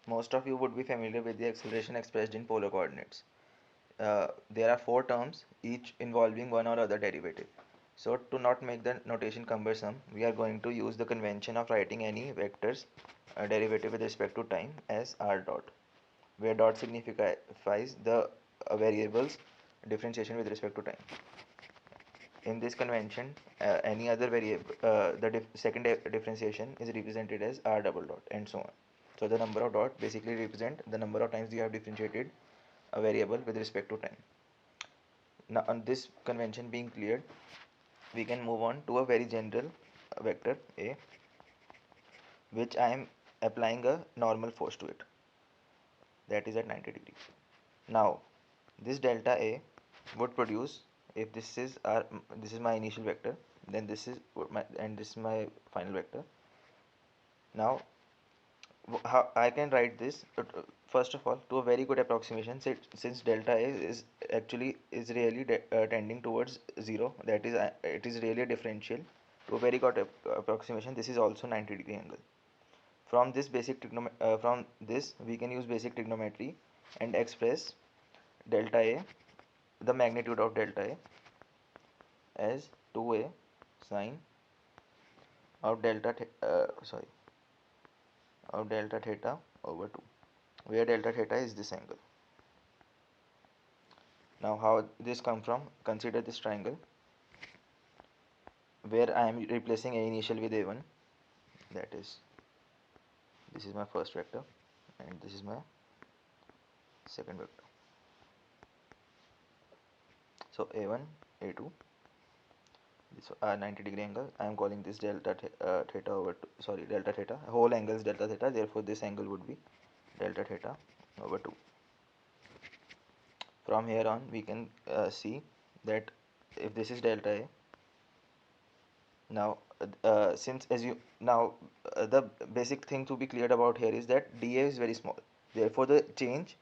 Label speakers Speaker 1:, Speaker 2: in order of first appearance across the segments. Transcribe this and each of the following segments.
Speaker 1: Most of you would be familiar with the acceleration expressed in polar coordinates. There are four terms, each involving one or other derivative. So to not make the notation cumbersome, we are going to use the convention of writing any vector's derivative with respect to time as r dot, where dot signifies the variable's differentiation with respect to time. In this convention, any other variable, the second differentiation is represented as r double dot and so on. So the number of dot basically represent the number of times you have differentiated a variable with respect to time. Now on this convention being cleared, we can move on to a very general vector A, which I am applying a normal force to it, that is at 90 degrees. Now this delta A would produce, if this is my initial vector, then this is my final vector. Now how I can write this, first of all, to a very good approximation, since delta A is really tending towards 0, that is it is really a differential. To a very good approximation, this is also 90-degree angle. From this we can use basic trigonometry and express delta A, the magnitude of delta A, as 2a sine of delta theta over 2, where delta theta is this angle. Now how this come from? Consider this triangle where I am replacing a initial with a1, that is, this is my first vector and this is my second vector. So a1, a2, this 90-degree angle, I am calling this delta theta over delta theta. Whole angle is delta theta, therefore this angle would be delta theta over 2. From here on, we can see that if this is delta A, now the basic thing to be cleared about here is that dA is very small. Therefore, the change,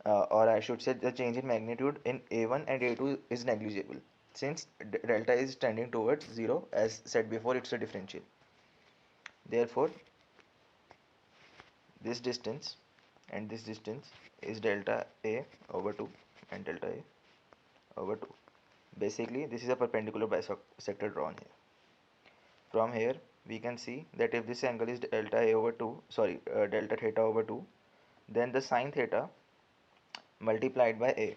Speaker 1: or I should say, the change in magnitude in A1 and A2 is negligible, since delta is tending towards 0. As said before, it's a differential. Therefore, this distance and this distance is delta A over 2 and delta A over 2. Basically, this is a perpendicular bisector drawn here. From here, we can see that if this angle is delta theta over 2, then the sine theta multiplied by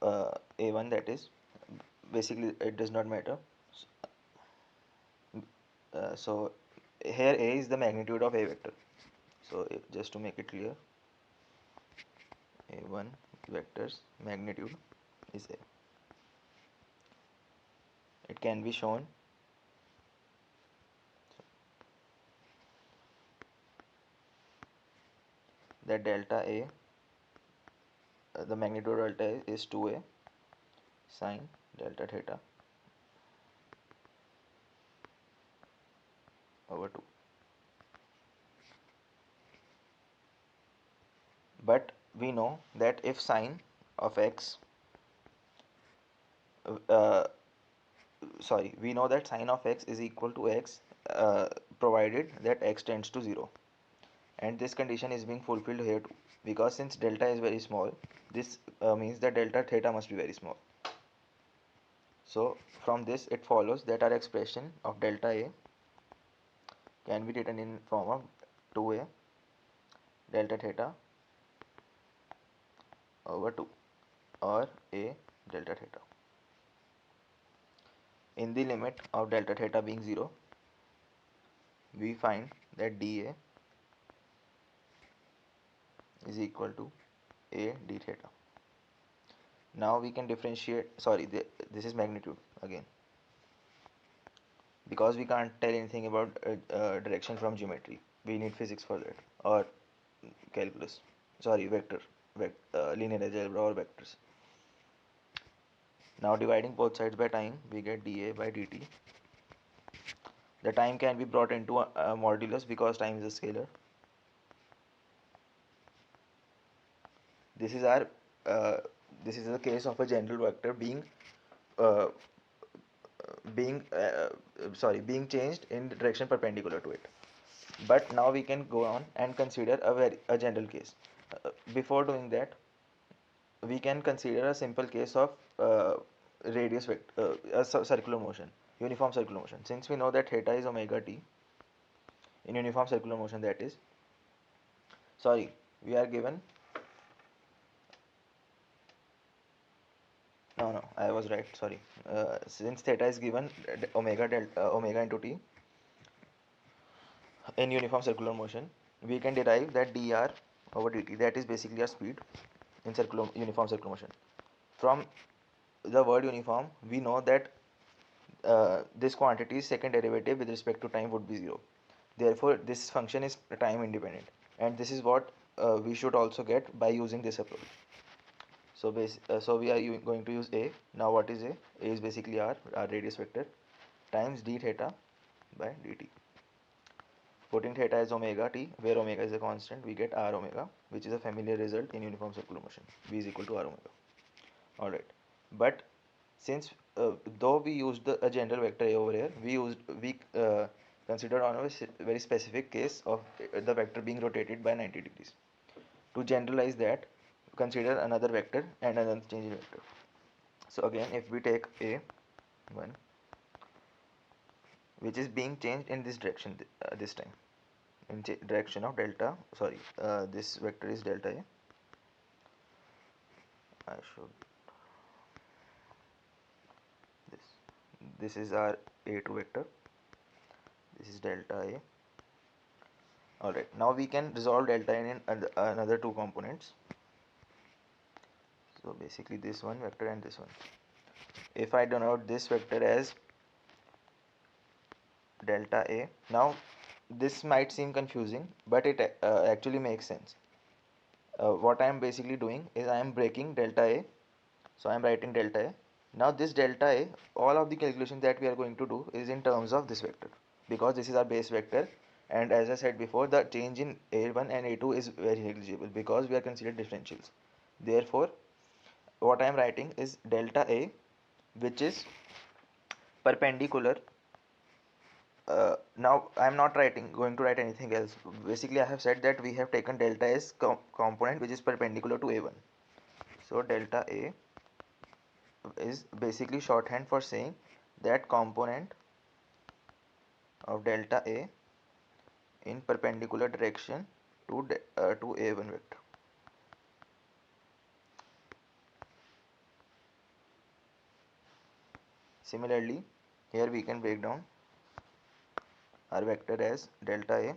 Speaker 1: A1, that is, basically it does not matter. So here A is the magnitude of A vector. So just to make it clear, A1 vector's magnitude is A. It can be shown that delta A, the magnitude of delta A is 2A sine delta theta over 2. But we know that if sine of x we know that sine of x is equal to x, provided that x tends to 0, and this condition is being fulfilled here too, because since delta is very small, this means that delta theta must be very small. So from this it follows that our expression of delta A can be written in form of 2a delta theta over 2, or a delta theta. In the limit of delta theta being 0, we find that dA is equal to A d theta. Now we can differentiate, sorry, this is magnitude again, because we can't tell anything about direction from geometry. We need physics for that, or calculus, sorry, linear algebra or vectors. Now dividing both sides by time, we get dA by dt. The time can be brought into a modulus because time is a scalar. This is our uh, this is the case of a general vector uh, being changed in the direction perpendicular to it. But now we can go on and consider a general case. Before doing that, we can consider a simple case of radius vector, circular motion, uniform circular motion. Since we know that theta is omega t in uniform circular motion, that is, sorry, we are given, no, I was right, sorry. Since theta is given omega into t in uniform circular motion, we can derive that dr over dt, that is basically a speed in uniform circular motion. From the word uniform, we know that this quantity's second derivative with respect to time would be 0. Therefore, this function is time independent, and this is what we should also get by using this approach. So we are going to use A. Now what is A? A is basically our radius vector, times d theta by dt. Putting theta as omega t, where omega is a constant, we get r omega, which is a familiar result in uniform circular motion. V is equal to r omega. Alright, but since though we used a general vector A over here, we considered on a very specific case of the vector being rotated by 90 degrees. To generalize that, consider another vector and another change in vector. So again, if we take A1, which is being changed in this direction this time, in direction of delta, sorry, this vector is delta A. I should this is our A2 vector, this is delta A. Alright, now we can resolve delta in another two components. So basically this one vector and this one. If I denote this vector as delta A, now this might seem confusing, but it actually makes sense. What I am basically doing is I am breaking delta A, so I am writing delta A. Now this delta A, all of the calculations that we are going to do is in terms of this vector, because this is our base vector, and as I said before, the change in A1 and A2 is very negligible because we are considered differentials. Therefore, what I am writing is delta A, which is perpendicular. Now I am not going to write anything else. Basically, I have said that we have taken delta as component which is perpendicular to A1. So delta A is basically shorthand for saying that component of delta A in perpendicular direction to A1 vector. Similarly, here we can break down our vector as delta A,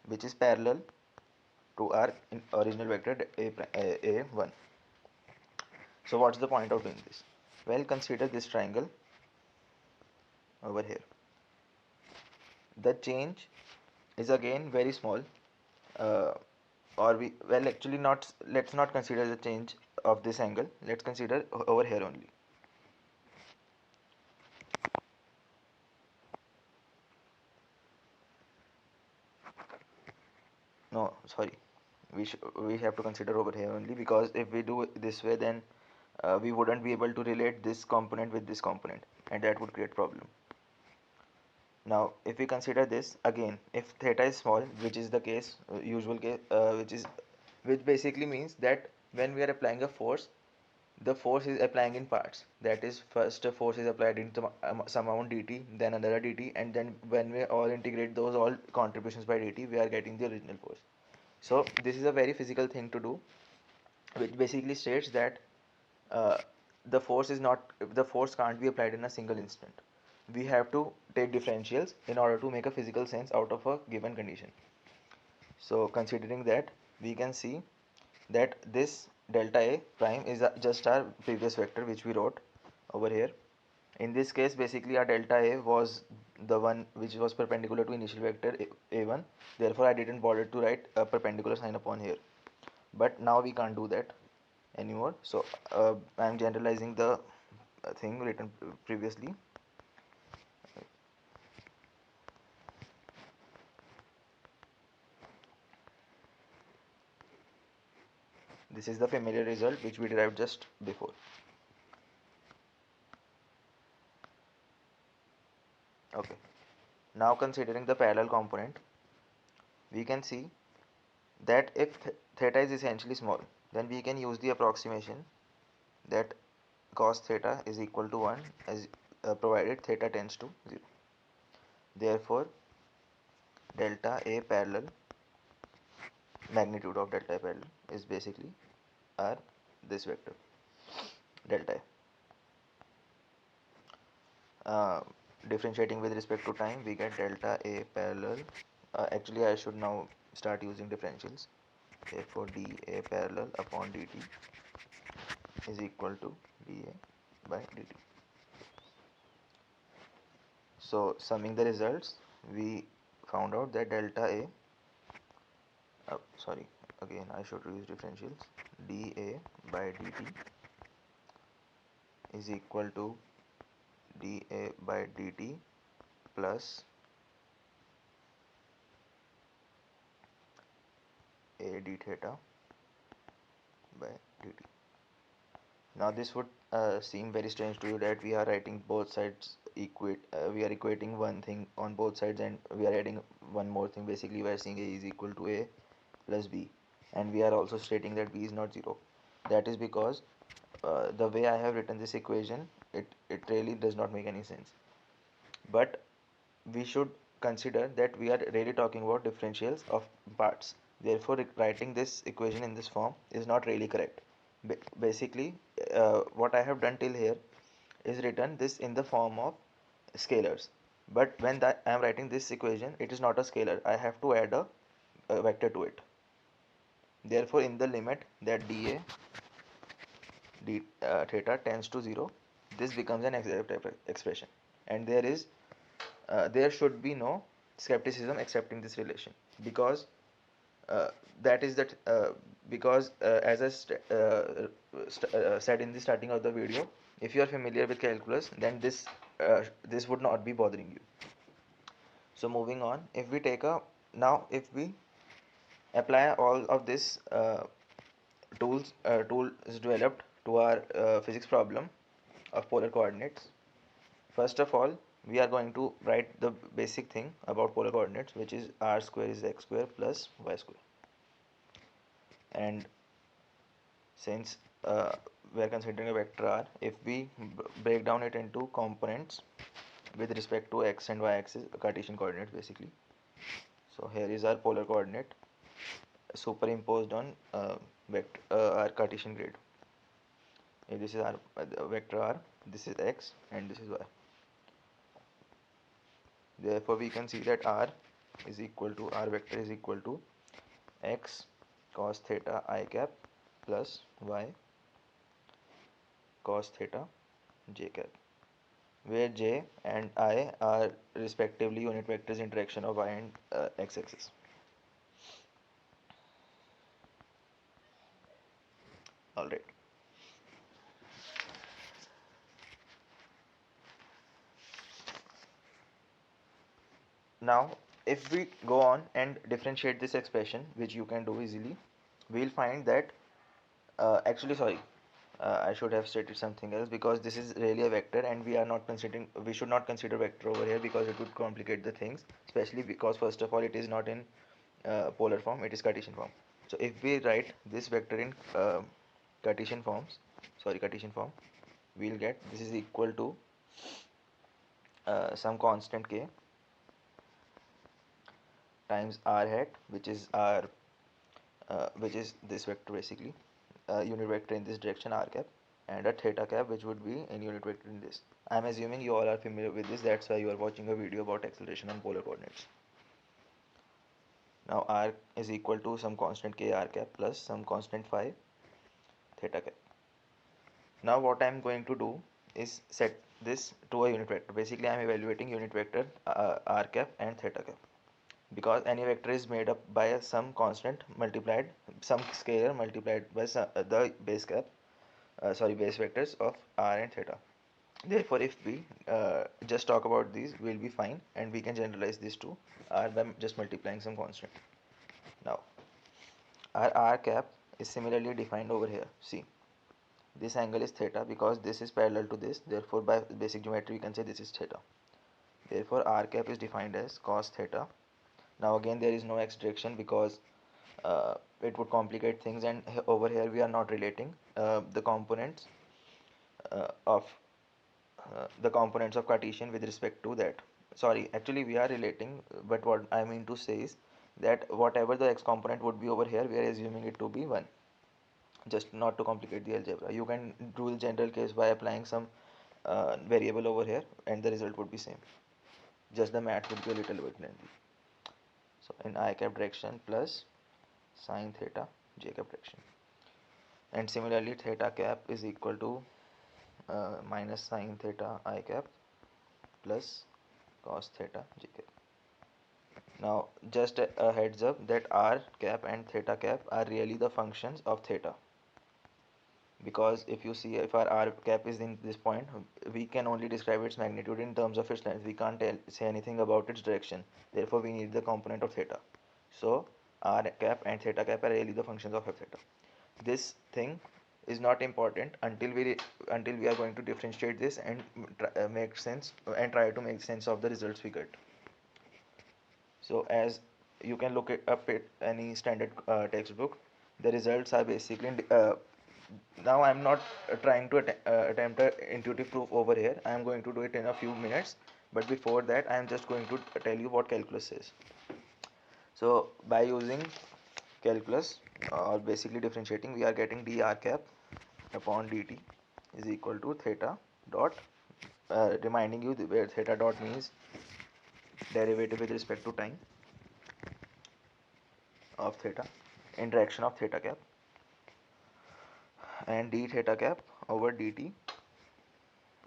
Speaker 1: which is parallel to our original vector A1. So what's the point of doing this? Well, consider this triangle over here. The change is again very small, uh, actually not, let's not consider the change of this angle, let's consider over here only. No, sorry, we have to consider over here only, because if we do it this way, then we wouldn't be able to relate this component with this component, and that would create problem. Now if we consider this again, if theta is small, which is the case, usual case, which basically means that when we are applying a force, the force is applying in parts. That is, first a force is applied into some amount dt, then another dt, and then when we all integrate those all contributions by dt, we are getting the original force. So this is a very physical thing to do, which basically states that uh, the force can't be applied in a single instant. We have to take differentials in order to make a physical sense out of a given condition. So considering that, we can see that this delta A prime is just our previous vector which we wrote over here. In this case, basically our delta A was the one which was perpendicular to initial vector A1. Therefore, I didn't bother to write a perpendicular sign upon here. But now we can't do that anymore. So I am generalizing the thing written previously. This is the familiar result which we derived just before. Okay. Now considering the parallel component, we can see that if theta is essentially small, then we can use the approximation that cos theta is equal to 1 as provided theta tends to 0. Therefore, delta A parallel, magnitude of delta A parallel is basically our this vector delta A. Differentiating with respect to time, we get delta A parallel. Actually, I should now start using differentials. Therefore, dA parallel upon dt is equal to dA by dt. So, summing the results, we found out that delta A, sorry, again I should use differentials, dA by dt is equal to dA by dt plus A d theta by dt. Now this would seem very strange to you that we are writing both sides we are equating one thing on both sides and we are adding one more thing. Basically, we are saying A is equal to A plus B, and we are also stating that B is not 0. That is because the way I have written this equation, it really does not make any sense. But we should consider that we are really talking about differentials of parts. Therefore, writing this equation in this form is not really correct. Basically, what I have done till here is written this in the form of scalars. But when I am writing this equation, it is not a scalar. I have to add a vector to it. Therefore, in the limit that dA theta tends to 0, this becomes an exact expression, and there should be no skepticism accepting this relation, because uh, that is that because as I said in the starting of the video, if you are familiar with calculus, then this would not be bothering you. So moving on, if we apply all of this tool is developed to our physics problem of polar coordinates. First of all, we are going to write the basic thing about polar coordinates, which is r square is x square plus y square. And since we are considering a vector r, if we break down it into components with respect to x and y axis, Cartesian coordinates basically. So here is our polar coordinate superimposed on our Cartesian grid. This is our vector r, this is x, and this is y. Therefore, we can see that r vector is equal to x cos theta I cap plus y cos theta j cap, where j and I are respectively unit vectors in direction of y and x axis. Alright. Now, if we go on and differentiate this expression, which you can do easily, we'll find that actually, sorry, I should have stated something else, because this is really a vector and we should not consider vector over here because it would complicate the things, especially because first of all it is not in polar form, it is Cartesian form. So if we write this vector in Cartesian form, we'll get this is equal to some constant k times r hat, which is this vector basically, unit vector in this direction r cap, and a theta cap which would be in unit vector in this. I am assuming you all are familiar with this, that's why you are watching a video about acceleration on polar coordinates. Now r is equal to some constant k r cap plus some constant phi theta cap. Now what I am going to do is set this to a unit vector. Basically I am evaluating unit vector r cap and theta cap, because any vector is made up by some constant multiplied some scalar multiplied by the base cap base vectors of r and theta. Therefore if we just talk about these, we'll be fine, and we can generalize this to r by just multiplying some constant. Now our r cap is similarly defined over here. See, this angle is theta because this is parallel to this, therefore by basic geometry we can say this is theta. Therefore r cap is defined as cos theta. Now again there is no x direction because it would complicate things, and over here we are not relating the components of Cartesian with respect to that. Sorry, actually we are relating, but what I mean to say is that whatever the x component would be over here, we are assuming it to be 1, just not to complicate the algebra. You can do the general case by applying some variable over here and the result would be same, just the math would be a little bit lengthy. So in I cap direction plus sine theta j cap direction, and similarly theta cap is equal to minus sine theta I cap plus cos theta j cap. Now just a heads up that r cap and theta cap are really the functions of theta, because if you see, if our r cap is in this point, we can only describe its magnitude in terms of its length. We can't say anything about its direction. Therefore we need the component of theta. So r cap and theta cap are really the functions of theta. This thing is not important until we are going to differentiate this and make sense and try to make sense of the results we get. So as you can look it up at any standard textbook, the results are basically now I'm not trying to attempt an intuitive proof over here. I am going to do it in a few minutes, but before that I am just going to tell you what calculus says. So by using calculus or basically differentiating, we are getting dr cap upon dt is equal to theta dot, reminding you where theta dot means derivative with respect to time of theta in direction of theta cap, and d theta cap over dt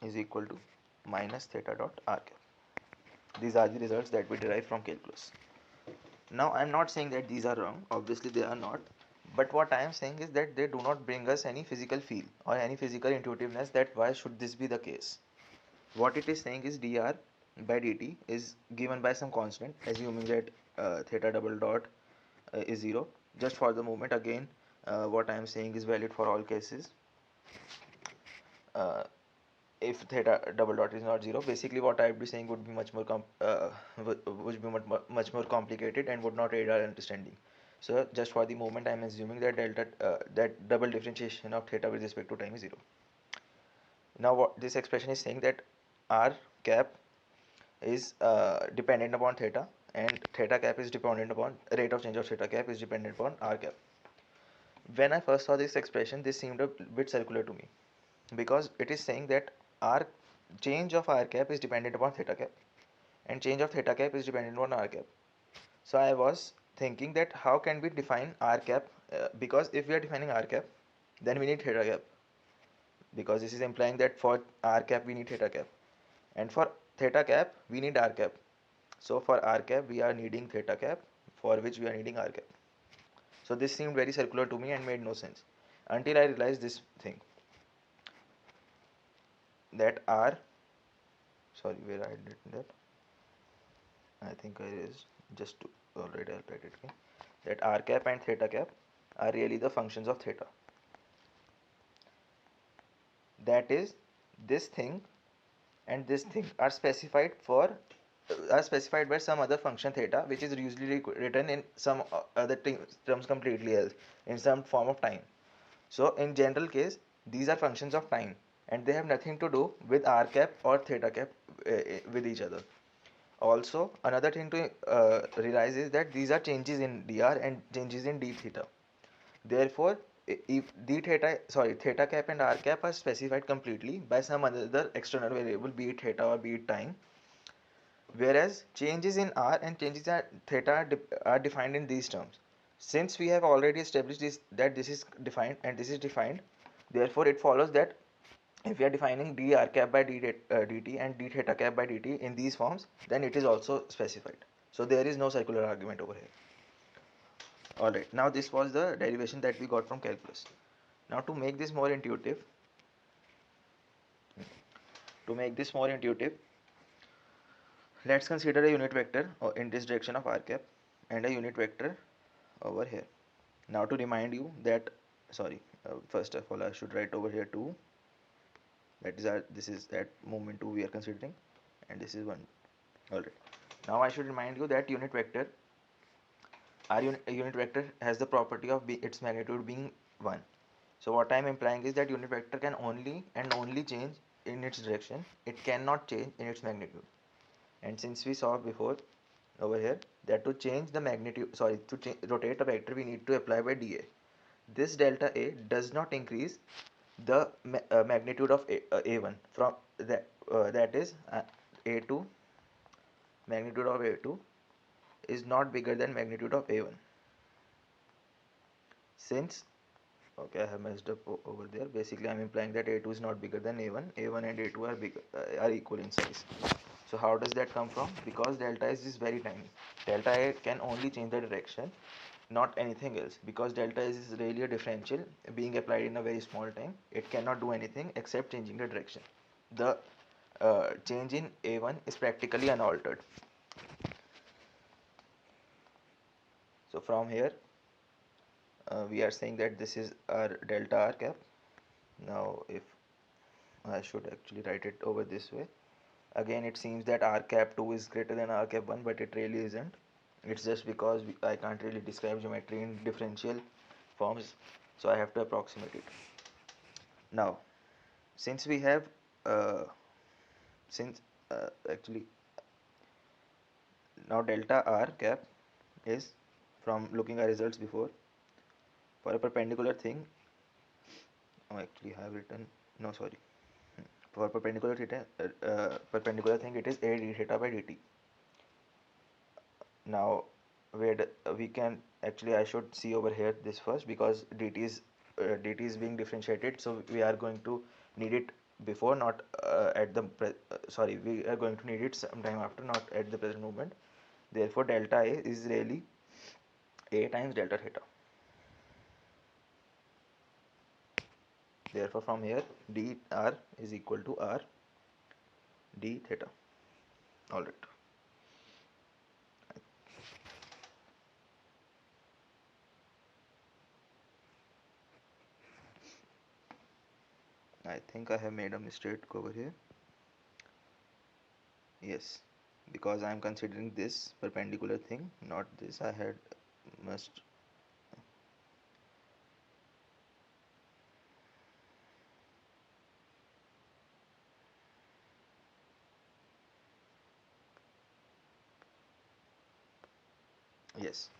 Speaker 1: is equal to minus theta dot r cap. These are the results that we derive from calculus. Now I am not saying that these are wrong, obviously they are not, but what I am saying is that they do not bring us any physical feel or any physical intuitiveness that why should this be the case. What it is saying is dr by dt is given by some constant, assuming that theta double dot is 0. Just for the moment, again what I am saying is valid for all cases. If theta double dot is not 0, basically what I would be saying would be much more much more complicated and would not aid our understanding. So just for the moment I am assuming that that double differentiation of theta with respect to time is 0. Now what this expression is saying that r cap is dependent upon theta, and theta cap is dependent upon rate of change of theta cap is dependent upon r cap. When I first saw this expression, this seemed a bit circular to me, because it is saying that r change of r cap is dependent upon theta cap and change of theta cap is dependent on r cap. So I was thinking that how can we define r cap, because if we are defining r cap, then we need theta cap, because this is implying that for r cap we need theta cap, and for theta cap we need r cap. So for r cap we are needing theta cap, for which we are needing r cap. So this seemed very circular to me and made no sense until I realized this thing, that r, sorry, where I did that, I think I is just to already I'll write it again, that r cap and theta cap are really the functions of theta. That is, this thing and this thing are specified by some other function theta, which is usually written in some other terms completely else, in some form of time. So in general case, these are functions of time and they have nothing to do with r cap or theta cap with each other. Also, another thing to realize is that these are changes in dr and changes in d theta. Therefore, if theta cap and r cap are specified completely by some other external variable, be it theta or be it time, whereas changes in r and changes at theta are defined in these terms. Since we have already established this, that this is defined and this is defined, therefore it follows that if we are defining d r cap by dt and d theta cap by dt in these forms, then it is also specified. So there is no circular argument over here. Alright, now this was the derivation that we got from calculus. Now to make this more intuitive, let's consider a unit vector in this direction of r cap and a unit vector over here. Now to remind you that, first of all I should write over here 2, that is our, this is that moment 2 we are considering, and this is 1. Alright, now I should remind you that unit vector has the property of its magnitude being 1. So what I am implying is that unit vector can only and only change in its direction, it cannot change in its magnitude. And since we saw before over here that to change the magnitude, rotate a vector, we need to apply by dA. This delta A does not increase the magnitude of A1 from that is A2, magnitude of A2 is not bigger than magnitude of A1. Since okay, I have messed up over there. Basically I am implying that A2 is not bigger than A1. A1 and A2 are bigger, are equal in size. So how does that come from? Because delta S is very tiny. Delta A can only change the direction, not anything else. Because delta S is really a differential being applied in a very small time. It cannot do anything except changing the direction. The change in A1 is practically unaltered. So from here we are saying that this is our delta r cap. Now if I should actually write it over this way, again it seems that r cap 2 is greater than r cap 1, but it really isn't. It's just because I can't really describe geometry in differential forms, so I have to approximate it. Now since we have actually now delta r cap is, from looking at results before, for a perpendicular thing, actually I have written, no sorry, for perpendicular thing it is a d theta by dt. Now where we can actually, I should see over here this first, because dt is being differentiated, so we are going to need it before, not at the we are going to need it sometime after, not at the present moment. Therefore delta A is really A times delta theta. Therefore from here dr is equal to r d theta. Alright, I think I have made a mistake over here. Yes, because I am considering this perpendicular thing, not this. I had must yes.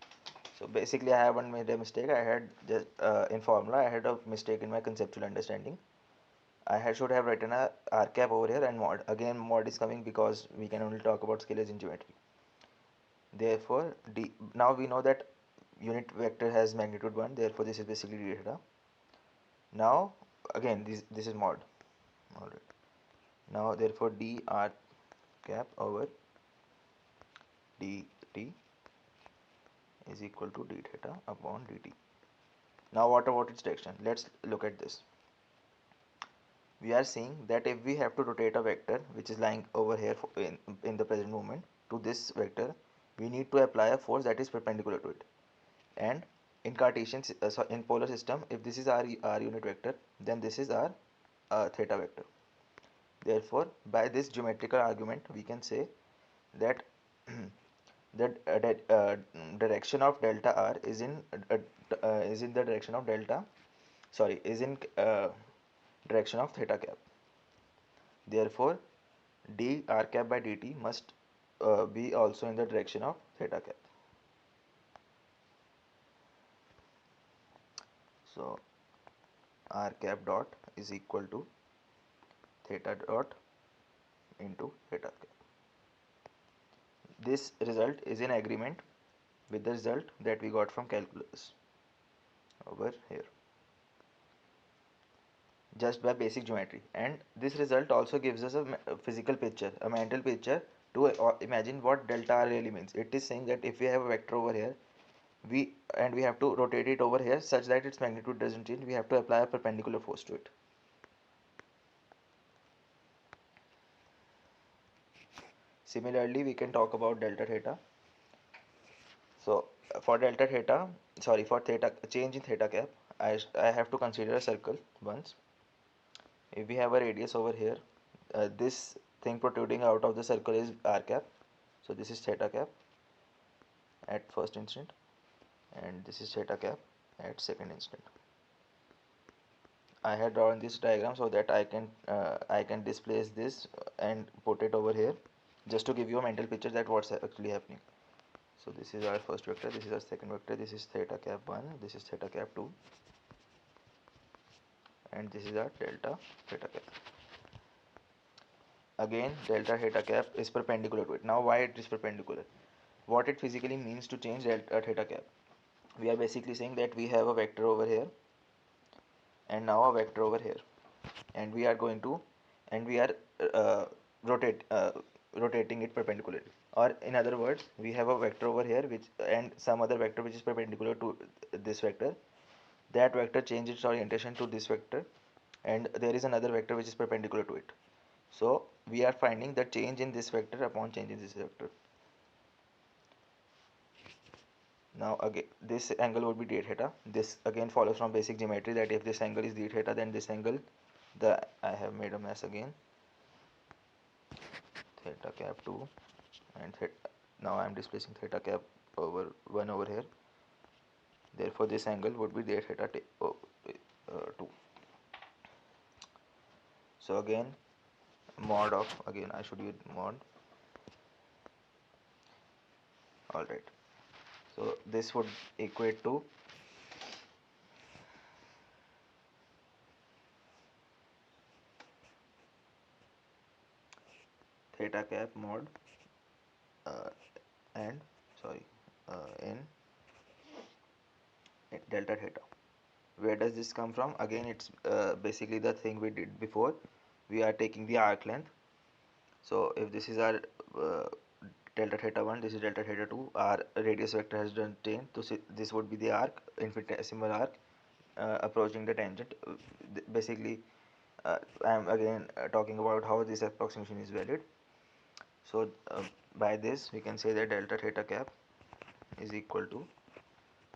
Speaker 1: So basically I haven't made a mistake. I had just in formula I had a mistake in my conceptual understanding. Should have written a r cap over here and mod. Again mod is coming because we can only talk about scalars in geometry. Therefore now we know that unit vector has magnitude 1, therefore this is basically d theta. Now again this is mod. Alright. Now therefore d r cap over dt is equal to d theta upon dt. Now what about its direction? Let's look at this. We are seeing that if we have to rotate a vector which is lying over here in the present moment to this vector, we need to apply a force that is perpendicular to it. And in Cartesian, in polar system, if this is our unit vector, then this is our theta vector. Therefore by this geometrical argument we can say that the direction of delta r is in the direction of direction of theta cap. Therefore d r cap by dt must be also in the direction of theta cap. So r cap dot is equal to theta dot into theta cap. this result is in agreement with the result that we got from calculus over here, just by basic geometry. And this result also gives us a physical picture, a mental picture to imagine what delta r really means. It is saying that if we have a vector over here, we have to rotate it over here such that its magnitude doesn't change, we have to apply a perpendicular force to it. Similarly, we can talk about delta theta. So for delta theta, sorry, for theta, change in theta cap, I have to consider a circle once. If we have a radius over here, this thing protruding out of the circle is r cap. So this is theta cap at first instant, and this is theta cap at second instant. I had drawn this diagram so that I can displace this and put it over here, just to give you a mental picture that what's actually happening. So this is our first vector, this is our second vector, this is theta cap 1, this is theta cap 2, and this is our delta theta cap. Again, delta theta cap is perpendicular to it. Now why it is perpendicular? What it physically means to change delta theta cap? We are basically saying that we have a vector over here and now a vector over here, and we are going to, and we are uh, rotating it perpendicularly. Or in other words, we have a vector over here which, and some other vector which is perpendicular to this vector. That vector changes its orientation to this vector, and there is another vector which is perpendicular to it. So we are finding the change in this vector upon change in this vector. Now again, this angle would be d theta. This again follows from basic geometry that if this angle is d theta, then this angle, I have made a mess again, theta cap 2, and now I am displacing theta cap over 1 over here. Therefore this angle would be d theta 2. So again, mod of, again I should use mod. Alright, so this would equate to theta cap mod and sorry in delta theta. Where does this come from? Again, it's basically the thing we did before. We are taking the arc length. So if this is our delta theta 1, this is delta theta 2, our radius vector has done change, so this would be the arc, infinitesimal arc approaching the tangent. Basically, I am again talking about how this approximation is valid. So by this we can say that delta theta cap is equal to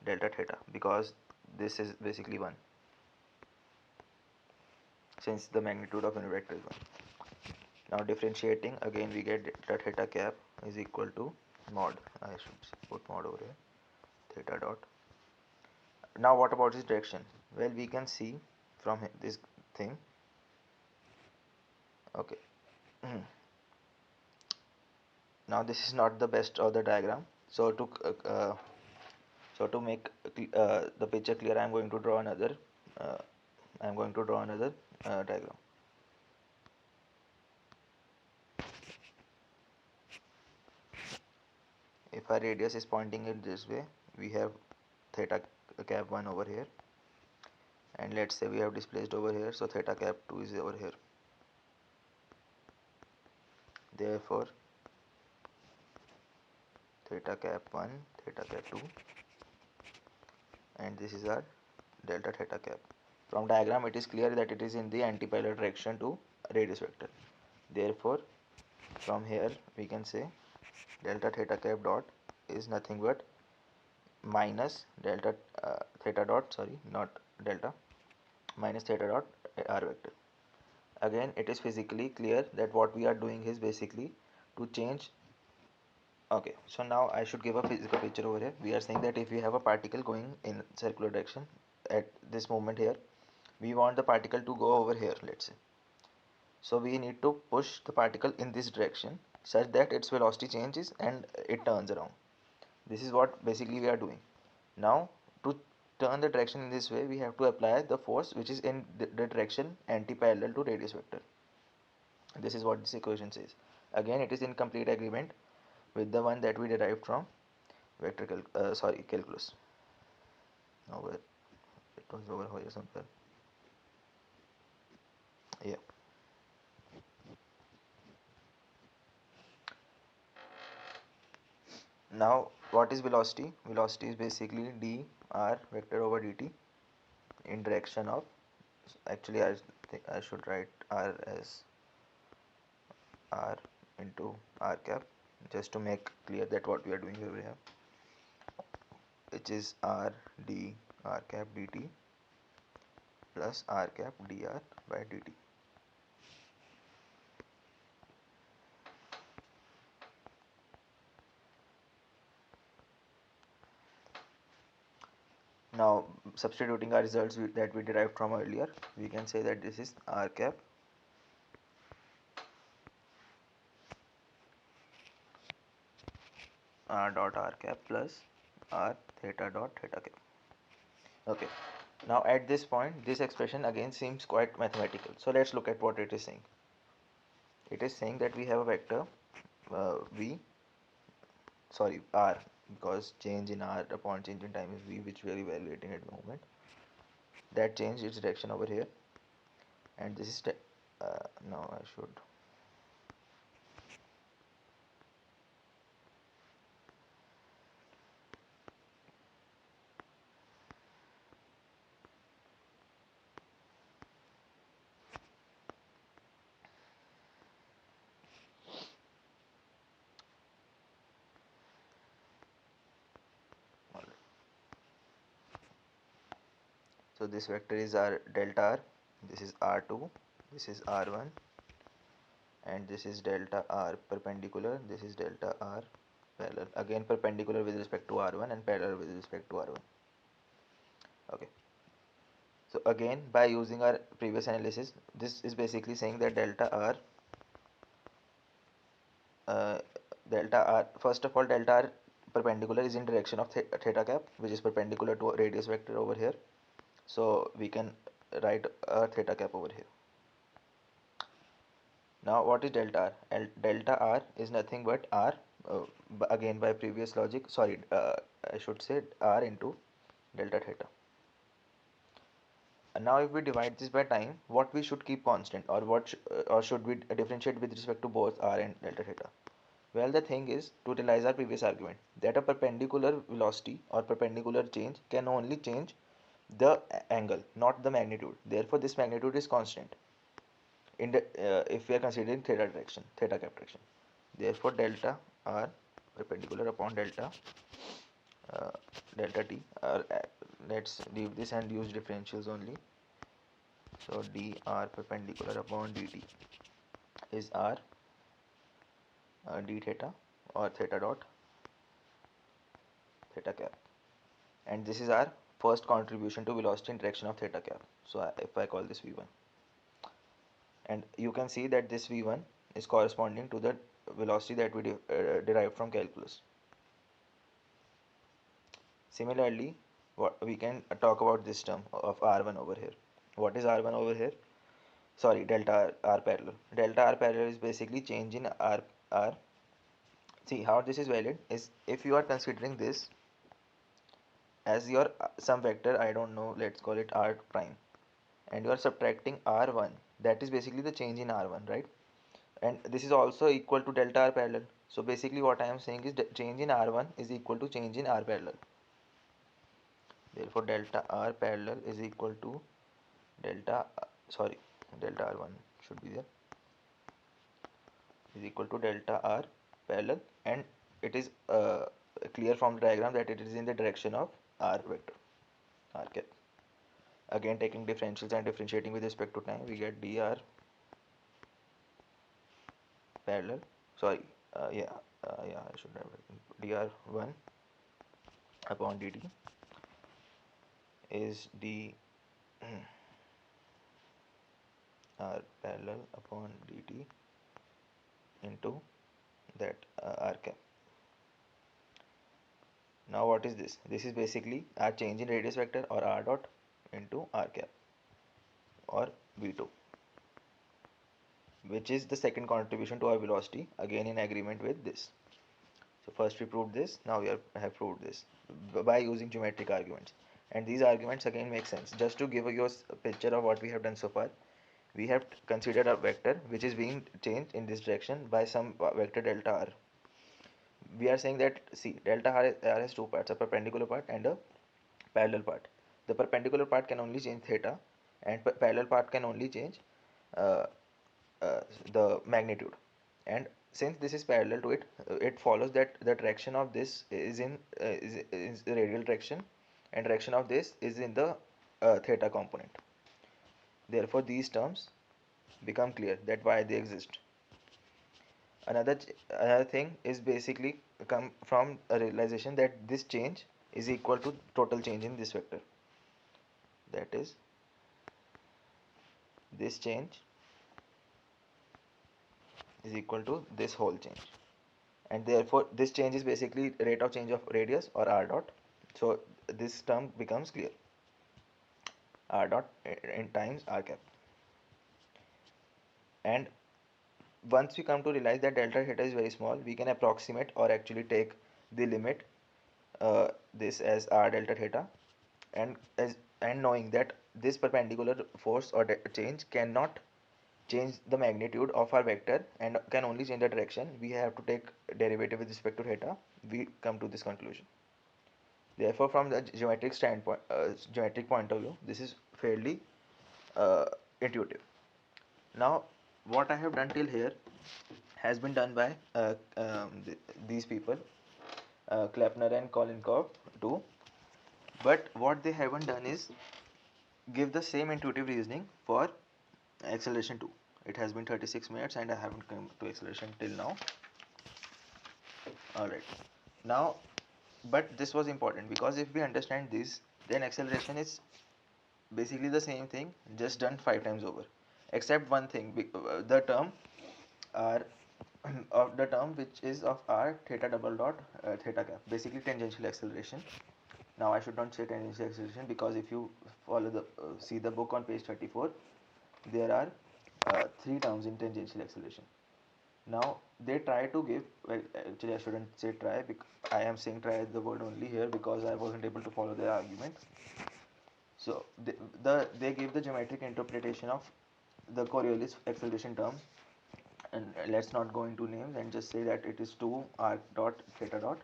Speaker 1: delta theta, because this is basically 1, since the magnitude of unit vector is 1. Now differentiating, again we get delta theta cap is equal to mod, I should put mod over here, theta dot. Now what about this direction? Well, we can see from this thing, okay. Now this is not the best of the diagram, so to make the picture clear, I am going to draw another diagram. If our radius is pointing it this way, we have theta cap 1 over here, and let's say we have displaced over here, so theta cap 2 is over here. Therefore theta cap 1, theta cap 2, and this is our delta theta cap. From diagram it is clear that it is in the anti-parallel direction to radius vector. Therefore from here we can say delta theta cap dot is nothing but minus delta theta dot, sorry, not delta, minus theta dot r vector. Again, it is physically clear that what we are doing is basically to change. Okay, so now I should give a physical picture over here. We are saying that if we have a particle going in circular direction at this moment here, we want the particle to go over here, let's say. So we need to push the particle in this direction such that its velocity changes and it turns around. This is what basically we are doing. Now to turn the direction in this way, we have to apply the force which is in the direction anti-parallel to radius vector. This is what this equation says. Again, it is in complete agreement with the one that we derived from calculus. Over it was over here somewhere. Yeah. Now, what is velocity? Velocity is basically dr vector over dt in direction of. Actually, I think I should write r as r into r cap, just to make clear that what we are doing over here, which is r d r cap dt plus r cap dr by dt. Now, substituting our results that we derived from earlier, we can say that this is r cap r dot r cap plus r theta dot theta cap. Okay. Now at this point, this expression again seems quite mathematical. So let's look at what it is saying. It is saying that we have a vector r, because change in r upon change in time is v, which we are evaluating at the moment. That changed its direction over here, and this is now I should. So this vector is our delta r, this is r2, this is r1, and this is delta r perpendicular, this is delta r parallel, again perpendicular with respect to r1 and parallel with respect to r1. Okay. So again, by using our previous analysis, this is basically saying that uh, first of all, delta r perpendicular is in direction of theta cap, which is perpendicular to a radius vector over here. So we can write a theta cap over here. Now what is delta r? Delta r is nothing but r, again by previous logic, I should say r into delta theta. And now if we divide this by time, what we should keep constant, or or should we differentiate with respect to both r and delta theta? Well, the thing is, to utilize our previous argument, that a perpendicular velocity or perpendicular change can only change the angle, not the magnitude. Therefore, this magnitude is constant in the if we are considering theta cap direction. Therefore, delta r perpendicular upon uh, delta t. Let's leave this and use differentials only. So dr perpendicular upon dt is r d theta or theta dot theta cap, and this is our first contribution to velocity in direction of theta cap. So if I call this v1, and you can see that this v1 is corresponding to the velocity that we derived from calculus. Similarly, what we can talk about this term of r1 over here. What is r1 over here? Sorry, delta r parallel. Delta r parallel is basically change in r. See how this is valid is if you are considering this as your some vector, I don't know, let's call it r prime, and you are subtracting r1, that is basically the change in r1, right? And this is also equal to delta r parallel. So basically what I am saying is change in r1 is equal to change in r parallel. Therefore delta r parallel is equal to delta delta r1 should be there, is equal to delta r parallel, and it is clear from the diagram that it is in the direction of r vector, r cap. Again, taking differentials and differentiating with respect to time, we get dr parallel, I should have written dr1 upon dt is d r parallel upon dt into that r cap. Now what is this? This is basically our change in radius vector, or r dot, into r cap or v2, which is the second contribution to our velocity, again in agreement with this. So first we proved this, now we have proved this by using geometric arguments. And these arguments again make sense. Just to give you a picture of what we have done so far, we have considered a vector which is being changed in this direction by some vector delta r. We are saying that, see, delta r has two parts, a perpendicular part and a parallel part. The perpendicular part can only change theta, and parallel part can only change uh, the magnitude. And since this is parallel to it, it follows that the direction of this is the radial direction, and direction of this is in the theta component. Therefore, these terms become clear that why they exist. Another thing is basically come from a realization that this change is equal to total change in this vector. That is, this change is equal to this whole change, and therefore this change is basically rate of change of radius, or r dot. So this term becomes clear, r dot in times r cap. And once we come to realize that delta theta is very small, we can approximate or actually take the limit this as r delta theta, and knowing that this perpendicular force or change cannot change the magnitude of our vector and can only change the direction, we have to take derivative with respect to theta. We come to this conclusion. Therefore, from the geometric standpoint, geometric point of view, this is fairly intuitive. Now, what I have done till here has been done by these people, Kleppner and Kolenkow too. But what they haven't done is give the same intuitive reasoning for acceleration 2. It has been 36 minutes and I haven't come to acceleration till now. Alright. Now, but this was important because if we understand this, then acceleration is basically the same thing, just done 5 times over. Except one thing, the term r of the term which is of r theta double dot theta cap, basically tangential acceleration. Now I should not say tangential acceleration because if you follow the see the book on page 34, there are 3 terms in tangential acceleration. Now they try to give, well, actually I shouldn't say try, I am saying try the word only here because I wasn't able to follow their argument. So they give the geometric interpretation of the Coriolis acceleration term, and let's not go into names and just say that it is 2 r dot theta dot,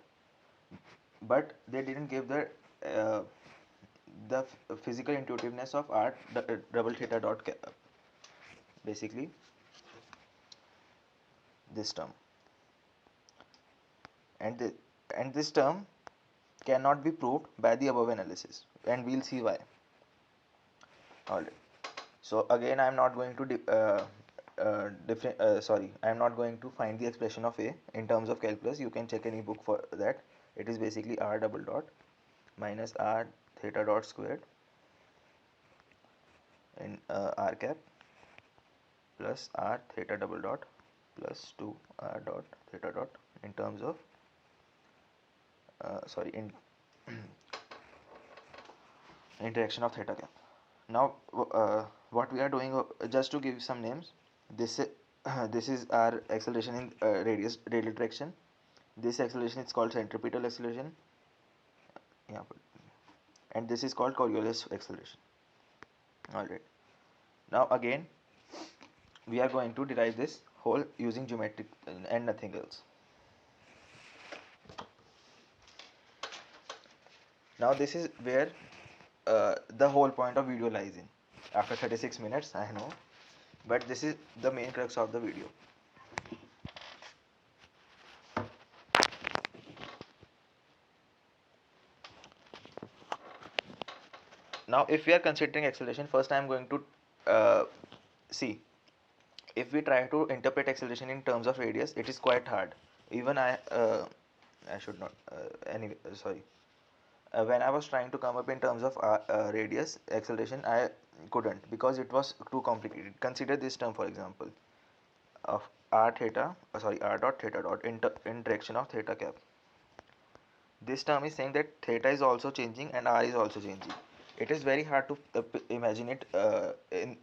Speaker 1: but they didn't give the physical intuitiveness of r double theta dot cap, basically this term, and this term cannot be proved by the above analysis, and we'll see why. Alright, so again I am not going to I am not going to find the expression of A in terms of calculus. You can check any book for that. It is basically r double dot minus r theta dot squared in r cap plus r theta double dot plus 2 r dot theta dot in terms of in direction of theta cap. Now what we are doing, just to give some names, this this is our acceleration in radial direction. This acceleration is called centripetal acceleration, and this is called Coriolis acceleration. Alright, now again we are going to derive this whole using geometric and nothing else. Now this is where the whole point of video lies in. After 36 minutes, I know, but this is the main crux of the video. Now if we are considering acceleration, first I am going to see, if we try to interpret acceleration in terms of radius, it is quite hard. Even I should not anyway, sorry, when I was trying to come up in terms of radius acceleration, I couldn't because it was too complicated. Consider this term, for example, of r dot theta dot in direction of theta cap. This term is saying that theta is also changing and r is also changing. It is very hard to imagine it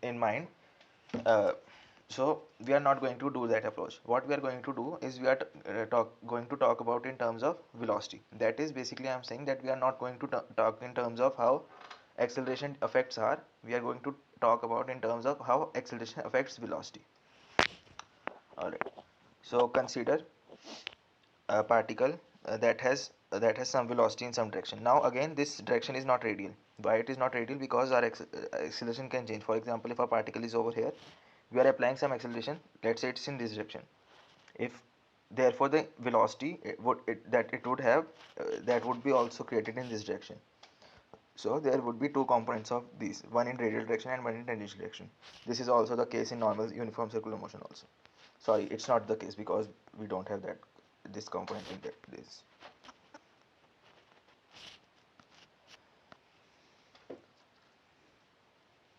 Speaker 1: in mind, So we are not going to do that approach. What we are going to do is we are going to talk about in terms of velocity. That is basically I am saying that we are not going to talk in terms of how acceleration affects r. We are going to talk about in terms of how acceleration affects velocity. Alright. So consider a particle that has some velocity in some direction. Now again, this direction is not radial. Why it is not radial? Because our acceleration can change. For example, if a particle is over here, we are applying some acceleration. Let's say it's in this direction. If therefore the velocity it would have that would be also created in this direction. So there would be two components of these, one in radial direction and one in tangential direction. This is also the case in normal uniform circular motion also. Sorry, it's not the case because we don't have that this component in this.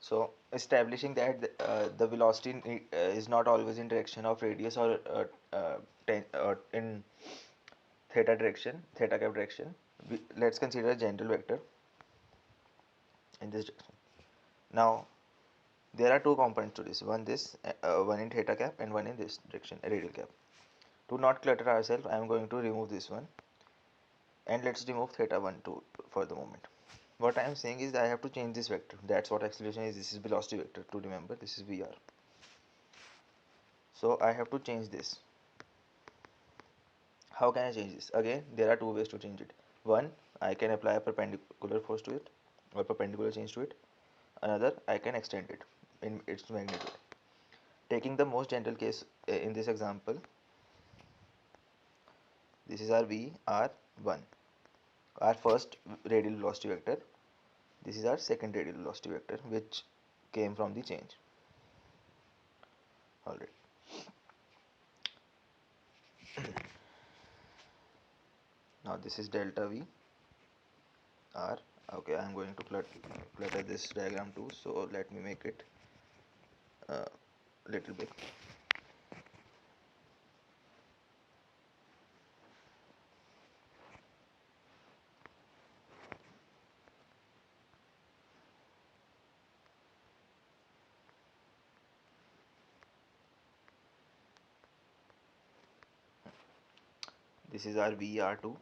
Speaker 1: So establishing that the velocity is not always in direction of radius or in theta direction, theta cap direction. Let's consider a general vector in this direction. Now there are two components to this. One in theta cap and one in this direction, radial cap. To not clutter ourselves, I am going to remove this one, and let's remove theta 1 too for the moment. What I am saying is that I have to change this vector. That's what acceleration is. This is velocity vector. To remember, this is VR. So I have to change this. How can I change this? Again, there are two ways to change it. One, I can apply a perpendicular force to it or perpendicular change to it. Another, I can extend it in its magnitude. Taking the most general case in this example, this is our VR1, our first radial velocity vector. This is our second radial velocity vector, which came from the change. Alright. Now this is delta V R. Okay, I am going to clutter this diagram too, so let me make it a little big. This is our VR2,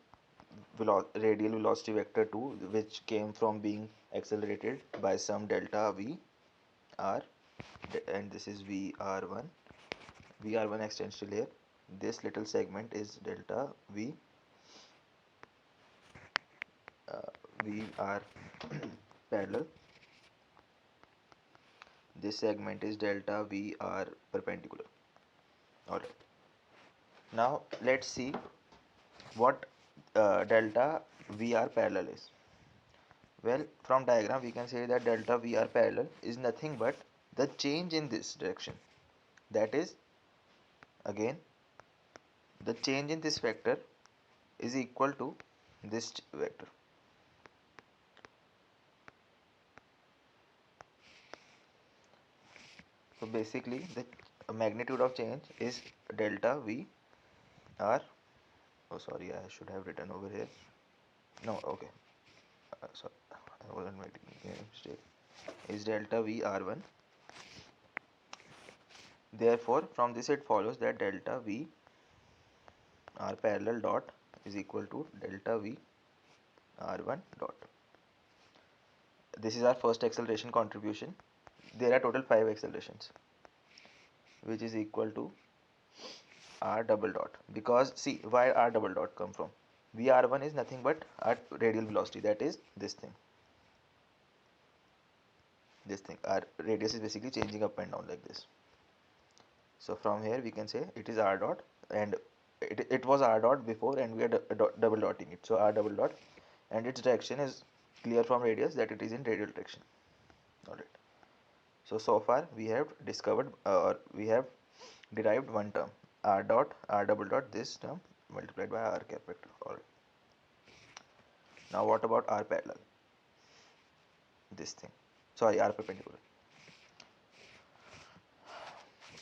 Speaker 1: radial velocity vector 2, which came from being accelerated by some delta V R, and this is VR1. VR1 extends till here. This little segment is delta V VR parallel. This segment is delta VR perpendicular. Alright. Now let's see what delta VR parallel is. Well, from diagram we can say that delta VR parallel is nothing but the change in this direction. That is, again, the change in this vector is equal to this vector. So basically the magnitude of change is delta V R. Oh sorry, I should have written over here. No, okay. Sorry, I wasn't making a mistake. Is delta V R1. Therefore, from this it follows that delta V R parallel dot is equal to delta V R1 dot. This is our first acceleration contribution. There are total 5 accelerations, which is equal to R double dot. Because see, why R double dot come from? VR1 is nothing but our radial velocity, that is this thing. This thing, our radius is basically changing up and down like this. So from here we can say it is R dot, and it was R dot before, and we are double dotting it. So R double dot, and its direction is clear from radius that it is in radial direction. Alright. So far we have discovered or we have derived one term, R dot, R double dot, this term multiplied by R cap vector. Alright. Now what about R parallel? This thing. Sorry, R perpendicular.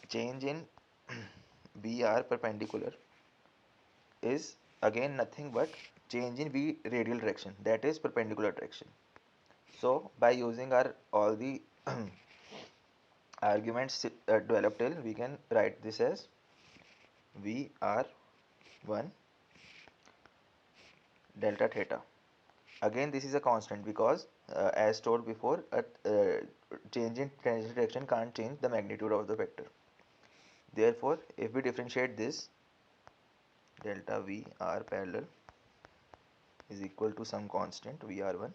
Speaker 1: Change in VR perpendicular is again nothing but change in V radial direction, that is perpendicular direction. So by using our all the arguments develop till we can write this as VR1 delta theta. Again, this is a constant because as told before, a change in tangential direction can't change the magnitude of the vector. Therefore, if we differentiate this, delta VR parallel is equal to some constant VR1.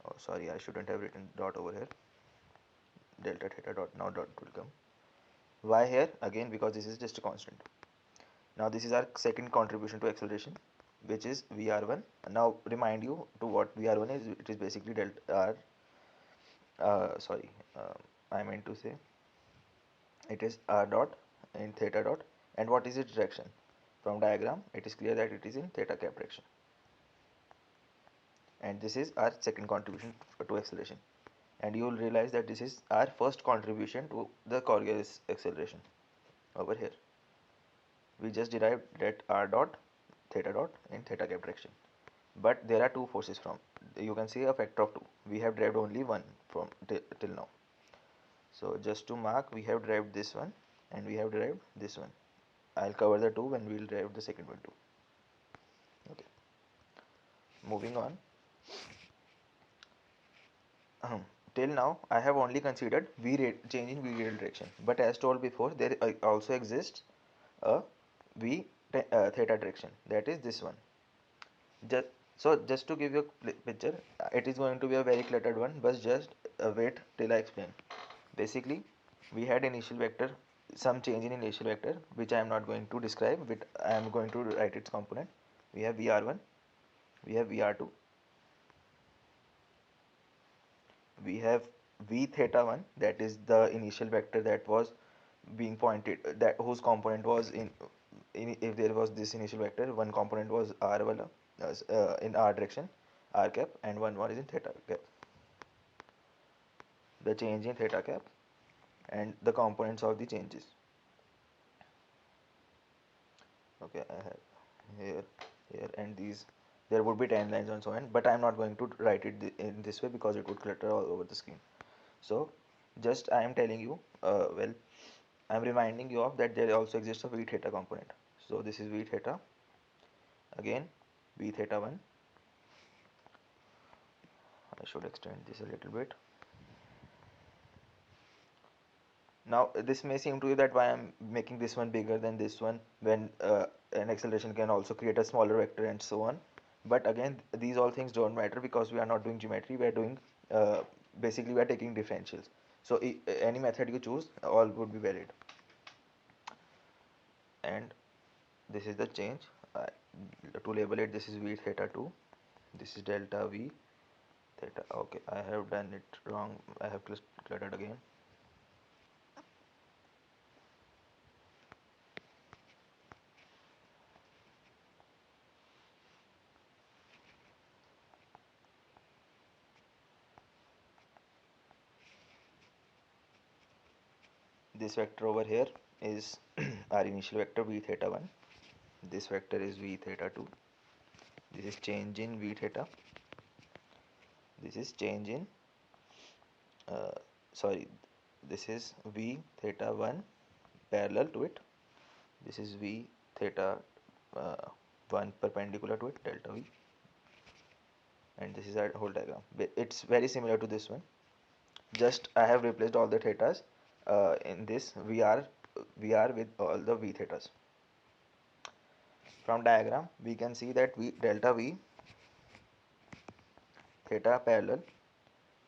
Speaker 1: Oh, sorry, I shouldn't have written dot over here. Delta theta dot, now dot will come. Why here? Again, because this is just a constant. Now this is our second contribution to acceleration, which is VR1. Now remind you to what VR1 is. It is basically delta R. Sorry, I meant to say it is R dot in theta dot. And what is its direction? From diagram, it is clear that it is in theta cap direction. And this is our second contribution to acceleration. And you will realize that this is our first contribution to the Coriolis acceleration over here. We just derived that R dot theta dot in theta cap direction. But there are two forces from, you can see a factor of 2. We have derived only one from till now. So just to mark, we have derived this one and we have derived this one. I'll cover the two when we will derive the second one too. Okay. Moving on. Till now, I have only considered change in v radial direction. But as told before, there also exists a theta direction. That is this one. Just to give you a picture, it is going to be a very cluttered one, but just wait till I explain. Basically, we had initial vector, some change in initial vector, which I am not going to describe, but I am going to write its component. We have VR1, we have VR2, we have v theta 1, that is the initial vector that was being pointed, that whose component was in if there was this initial vector, one component was r wala, in r direction, r cap, and one is in theta cap. The change in theta cap and the components of the changes. Okay, I have here and these. There would be 10 lines and so on, but I am not going to write it in this way because it would clutter all over the screen. So just I am telling you, well, I am reminding you of that there also exists a v theta component. So this is v theta, again v theta 1. I should extend this a little bit. Now this may seem to you that why I'm making this one bigger than this one when an acceleration can also create a smaller vector and so on. But again, these all things don't matter because we are not doing geometry, we are doing basically we are taking differentials. So any method you choose, all would be valid. And this is the change. To label it, this is v theta 2, this is delta v theta. Okay, I have done it wrong, I have cluttered again. This vector over here is our initial vector v theta 1. This vector is v theta 2. This is change in v theta. This is change in this is v theta 1 parallel to it. This is v theta 1 perpendicular to it, delta v. And this is our whole diagram. It's very similar to this one. Just I have replaced all the thetas in this VR with all the v thetas. From diagram, we can see that delta v theta parallel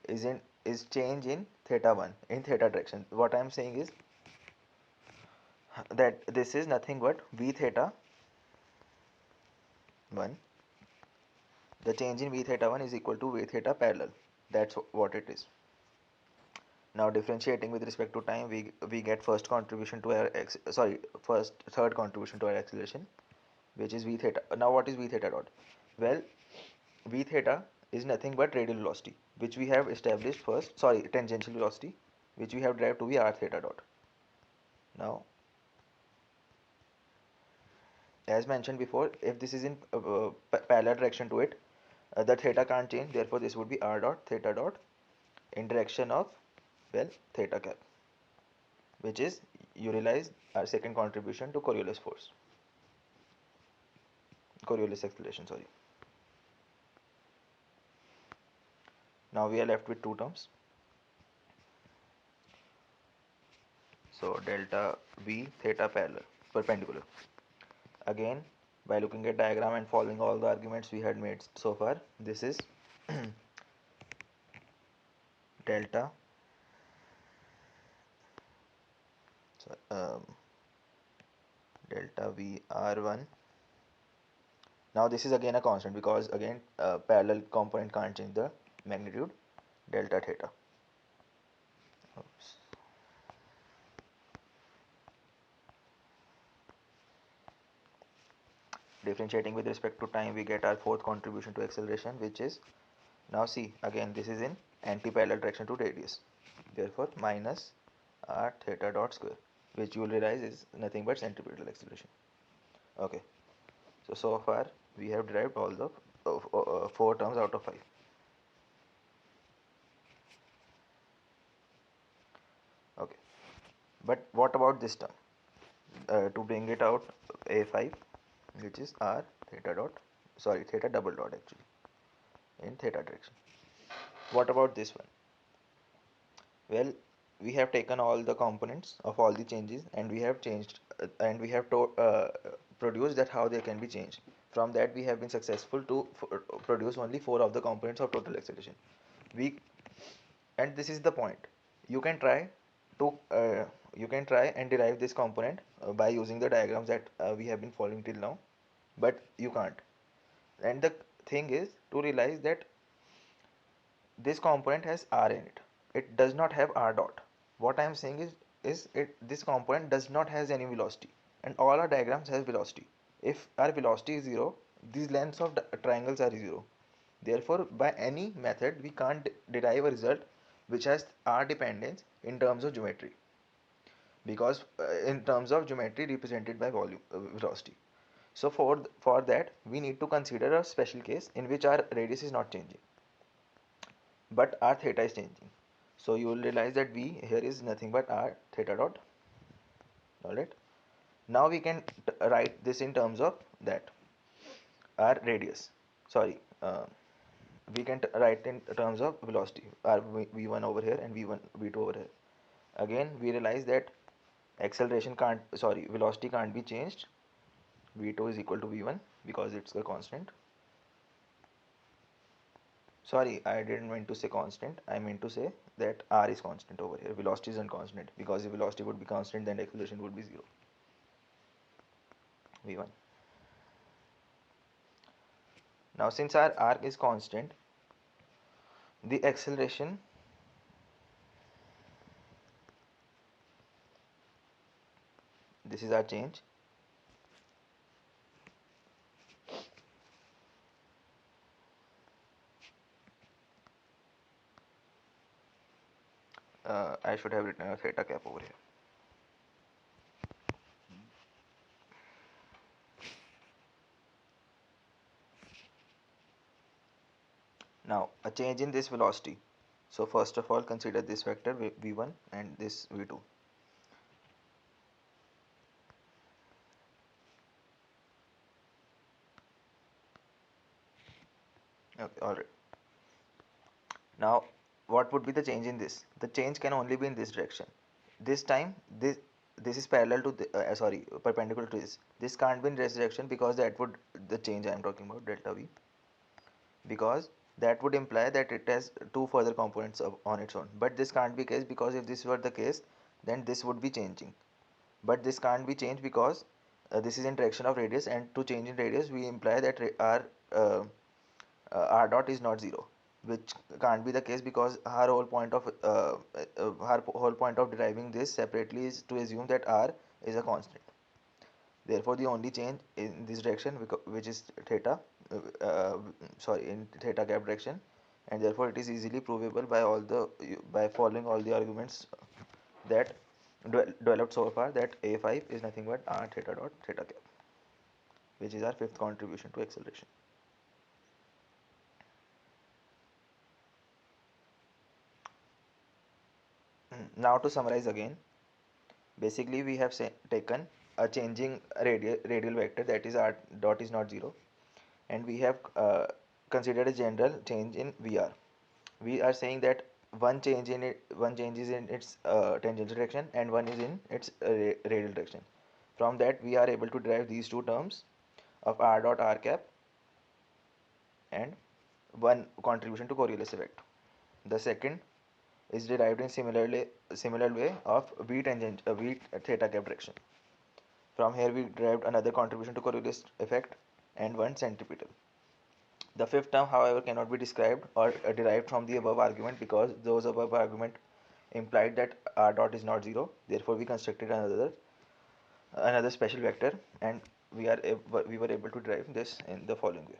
Speaker 1: is change in theta 1 in theta direction. What I am saying is that this is nothing but v theta 1. The change in v theta 1 is equal to v theta parallel. That's what it is. Now differentiating with respect to time, we get third contribution to our acceleration, which is v theta. Now what is v theta dot? Well, v theta is nothing but radial velocity, which we have established first, tangential velocity, which we have derived to be r theta dot. Now, as mentioned before, if this is in parallel direction to it, the theta can't change, therefore this would be r dot theta dot in direction of Well, theta cap, which is, you realize, our second contribution to Coriolis force, Coriolis acceleration, sorry. Now we are left with two terms. So delta V theta parallel, perpendicular. Again, by looking at diagram and following all the arguments we had made so far, this is delta so, delta V R1. Now this is again a constant because again parallel component can't change the magnitude, delta theta. Oops. Differentiating with respect to time, we get our fourth contribution to acceleration, which is, now see, again this is in anti-parallel direction to radius, therefore minus r theta dot square, which you will realize is nothing but centripetal acceleration. Okay, so far we have derived all the 4 terms out of 5. Okay, but what about this term? To bring it out, a5, which is r theta dot, sorry, theta double dot actually, in theta direction. What about this one? Well, we have taken all the components of all the changes and we have changed and we have produced that how they can be changed. From that we have been successful to produce only 4 of the components of total acceleration. And this is the point. You can try to you can try and derive this component by using the diagrams that we have been following till now, but you can't. And the thing is to realize that this component has r in it. It does not have r dot. What I am saying is this component does not has any velocity, and all our diagrams has velocity. If our velocity is 0, these lengths of triangles are 0. Therefore, by any method we can't derive a result which has r dependence in terms of geometry, because in terms of geometry represented by volume velocity. So for that we need to consider a special case in which our radius is not changing, but r theta is changing. So you will realize that v here is nothing but r theta dot. Alright, now we can write this in terms of that r radius, sorry, we can write in terms of velocity, r v1 over here and v1 v2 over here. Again we realize that acceleration can't, sorry, velocity can't be changed. v2 is equal to v1 because it's a constant. Sorry, I didn't mean to say constant. I meant to say that r is constant over here. Velocity isn't constant, because if velocity would be constant, then acceleration would be 0. v1. Now, since our r is constant, the acceleration this is our change. I should have written a theta cap over here. Now, a change in this velocity. So first of all, consider this vector v1 and this v2. Okay, all right. Now, what would be the change in this? The change can only be in this direction. This time, this is parallel to the, sorry, perpendicular to this. This can't be in this direction because that would, the change I am talking about, delta v, because that would imply that it has 2 further components on its own. But this can't be case, because if this were the case, then this would be changing. But this can't be changed because this is in direction of radius, and to change in radius we imply that r dot is not 0, which can't be the case, because our whole point of deriving this separately is to assume that r is a constant. Therefore, the only change in this direction, which is theta, sorry, in theta cap direction, and therefore it is easily provable by by following all the arguments that developed so far, that a5 is nothing but r theta dot theta cap, which is our fifth contribution to acceleration. Now to summarize again, basically we have taken a changing radial vector, that is r dot is not 0, and we have considered a general change in VR. We are saying that one change is in its tangential direction and one is in its radial direction. From that we are able to derive these two terms of r dot r cap and one contribution to Coriolis effect. The second is derived in similar way of v theta cap direction. From here we derived another contribution to Coriolis effect and one centripetal. The fifth term, however, cannot be described or derived from the above argument because those above argument implied that r dot is not 0. Therefore, we constructed another special vector, and we were able to derive this in the following way.